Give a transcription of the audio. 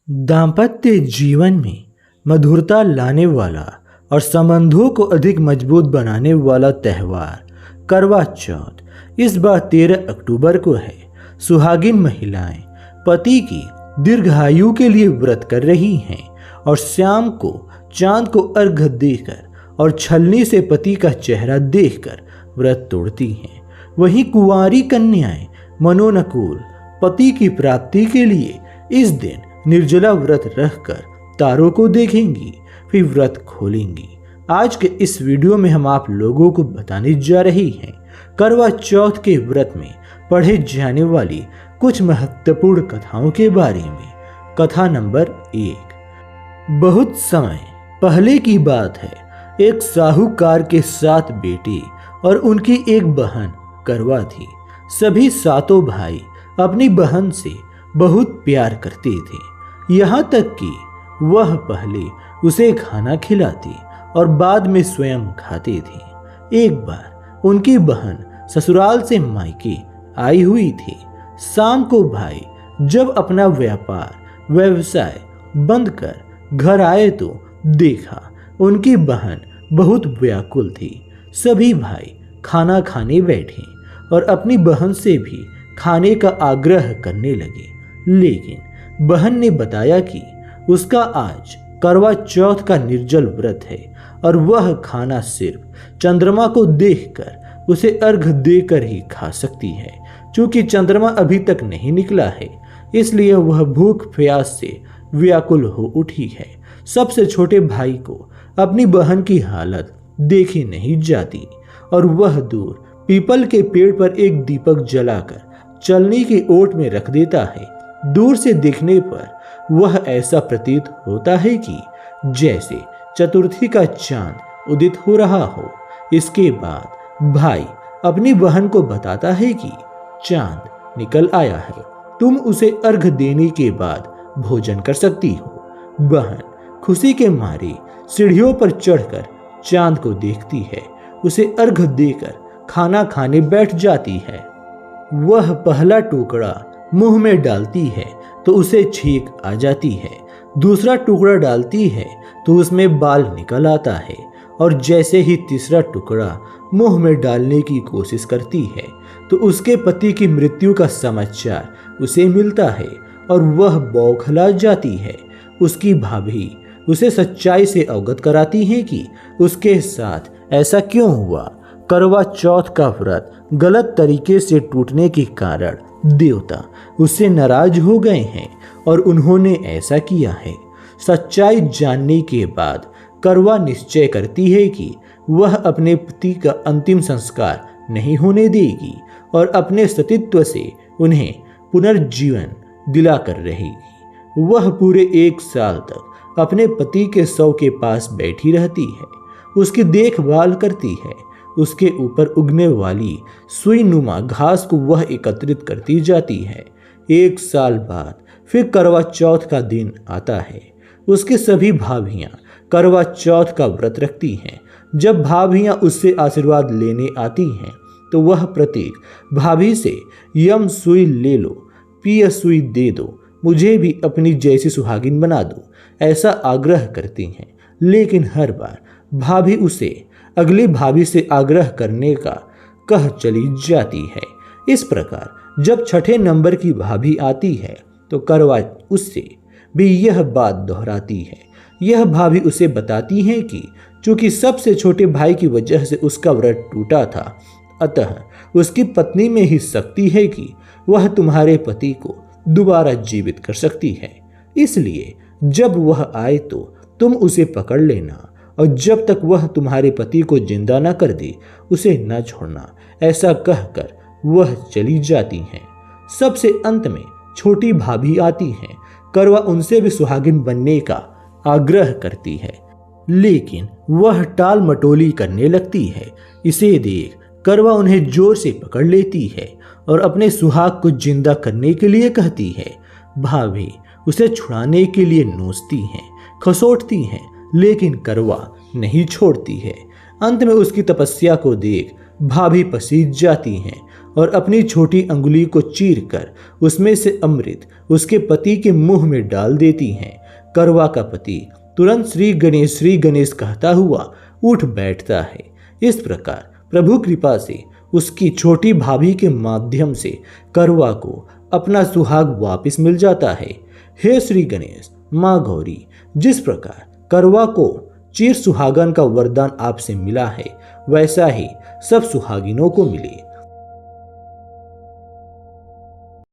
दाम्पत्य जीवन में मधुरता लाने वाला और संबंधों को अधिक मजबूत बनाने वाला त्यौहार करवा चौथ इस बार 13 अक्टूबर को है। सुहागिन महिलाएं पति की दीर्घायु के लिए व्रत कर रही हैं और शाम को चांद को अर्घ्य देकर और छलनी से पति का चेहरा देखकर व्रत तोड़ती हैं। वहीं कुंवारी कन्याएं मनोनुकूल पति की प्राप्ति के लिए इस दिन निर्जला व्रत रखकर तारों को देखेंगी, फिर व्रत खोलेंगी। आज के इस वीडियो में हम आप लोगों को बताने जा रहे हैं करवा चौथ के व्रत में पढ़े जाने वाली कुछ महत्वपूर्ण कथाओं के बारे में। कथा नंबर 1। बहुत समय पहले की बात है। एक साहूकार के 7 बेटे और उनकी एक बहन करवा थी। सभी 7 भाई अपनी बहन से बहुत प्यार करते थे, यहाँ तक कि वह पहले उसे खाना खिलाती और बाद में स्वयं खाते थे। एक बार उनकी बहन ससुराल से मायके आई हुई थी। शाम को भाई जब अपना व्यवसाय बंद कर घर आए तो देखा उनकी बहन बहुत व्याकुल थी। सभी भाई खाना खाने बैठे और अपनी बहन से भी खाने का आग्रह करने लगे, लेकिन बहन ने बताया कि उसका आज करवा चौथ का निर्जल व्रत है और वह खाना सिर्फ चंद्रमा को देखकर उसे अर्घ देकर ही खा सकती है। क्योंकि चंद्रमा अभी तक नहीं निकला है, इसलिए वह भूख प्यास से व्याकुल हो उठी है। सबसे छोटे भाई को अपनी बहन की हालत देखी नहीं जाती और वह दूर पीपल के पेड़ पर एक दीपक जलाकर चलनी की ओट में रख देता है। दूर से देखने पर वह ऐसा प्रतीत होता है कि जैसे चतुर्थी का चांद उदित हो रहा हो। इसके बाद भाई अपनी बहन को बताता है कि चांद निकल आया है, तुम उसे अर्घ देने के बाद भोजन कर सकती हो। बहन खुशी के मारे सीढ़ियों पर चढ़कर चांद को देखती है, उसे अर्घ देकर खाना खाने बैठ जाती है। वह पहला टुकड़ा मुंह में डालती है तो उसे छींक आ जाती है, दूसरा टुकड़ा डालती है तो उसमें बाल निकल आता है और जैसे ही तीसरा टुकड़ा मुंह में डालने की कोशिश करती है तो उसके पति की मृत्यु का समाचार उसे मिलता है और वह बौखला जाती है। उसकी भाभी उसे सच्चाई से अवगत कराती है कि उसके साथ ऐसा क्यों हुआ। करवा चौथ का व्रत गलत तरीके से टूटने के कारण देवता उससे नाराज हो गए हैं और उन्होंने ऐसा किया है। सच्चाई जानने के बाद करवा निश्चय करती है कि वह अपने पति का अंतिम संस्कार नहीं होने देगी और अपने सतीत्व से उन्हें पुनर्जीवन दिलाकर रहेगी। वह पूरे 1 साल तक अपने पति के शव के पास बैठी रहती है, उसकी देखभाल करती है। उसके ऊपर उगने वाली सुई नुमा घास को वह एकत्रित करती जाती है। 1 साल बाद फिर करवा चौथ का दिन आता है। उसके सभी भाभियां करवा चौथ का व्रत रखती हैं। जब भाभियां उससे आशीर्वाद लेने आती हैं तो वह प्रत्येक भाभी से यम सुई ले लो, पिय सुई दे दो, मुझे भी अपनी जैसी सुहागिन बना दो, ऐसा आग्रह करती हैं। लेकिन हर बार भाभी उसे अगली भाभी से आग्रह करने का कह चली जाती है। इस प्रकार जब 6ठे नंबर की भाभी आती है तो करवा उससे भी यह बात दोहराती है। यह भाभी उसे बताती है कि चूंकि सबसे छोटे भाई की वजह से उसका व्रत टूटा था, अतः उसकी पत्नी में ही शक्ति है कि वह तुम्हारे पति को दोबारा जीवित कर सकती है। इसलिए जब वह आए तो तुम उसे पकड़ लेना और जब तक वह तुम्हारे पति को जिंदा न कर दे उसे न छोड़ना, ऐसा कहकर वह चली जाती हैं। सबसे अंत में छोटी भाभी आती हैं। करवा उनसे भी सुहागिन बनने का आग्रह करती है, लेकिन वह टाल मटोली करने लगती है। इसे देख करवा उन्हें जोर से पकड़ लेती है और अपने सुहाग को जिंदा करने के लिए कहती है। भाभी उसे छुड़ाने के लिए नोचती हैं, खसोटती हैं, लेकिन करवा नहीं छोड़ती है। अंत में उसकी तपस्या को देख भाभी पसीज जाती हैं और अपनी छोटी अंगुली को चीर कर उसमें से अमृत उसके पति के मुंह में डाल देती हैं। करवा का पति तुरंत श्री गणेश कहता हुआ उठ बैठता है। इस प्रकार प्रभु कृपा से उसकी छोटी भाभी के माध्यम से करवा को अपना सुहाग वापस मिल जाता है। हे श्री गणेश, माँ गौरी, जिस प्रकार करवा को चिर सुहागन का वरदान आपसे मिला है, वैसा ही सब सुहागिनों को मिले।